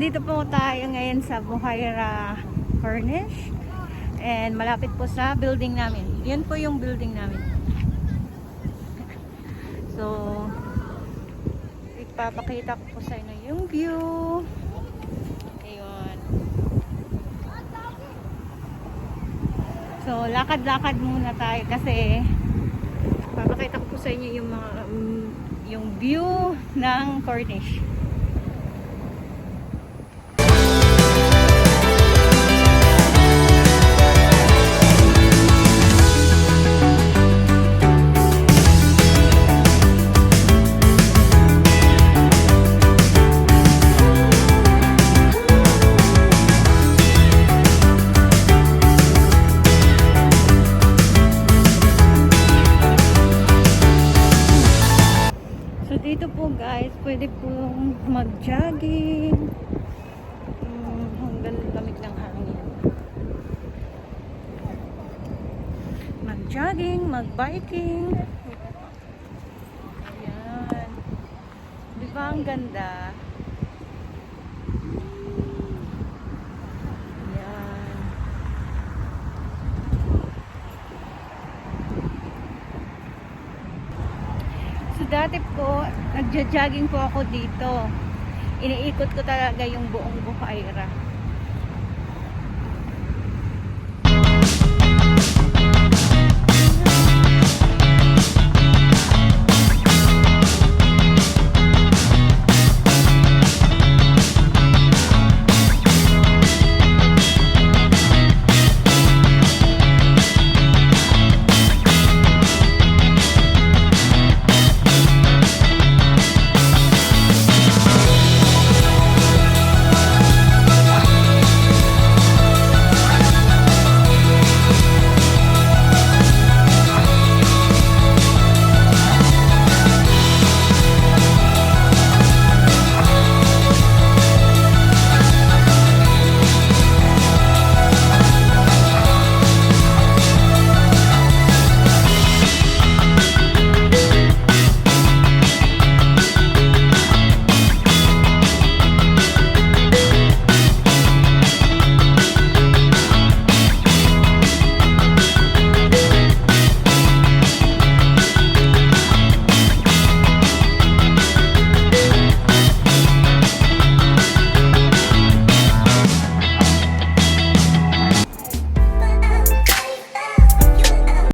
Nandito po tayo ngayon sa Buhaira Corniche. And malapit po sa building namin. Yan po yung building namin. So, ipapakita ko po sa inyo yung view. Ayun. So, lakad-lakad muna tayo kasi papakita ko po sa inyo yung mga yung view ng Corniche. Dito po guys, pwede pong mag-jogging. Hanggang lamig ng hangin. Mag-jogging, mag-biking. Ayan. Di ba ang ganda? Ayan. So dati po, nagja-jogging po ako dito. Iniikot ko talaga yung buong Buhaira.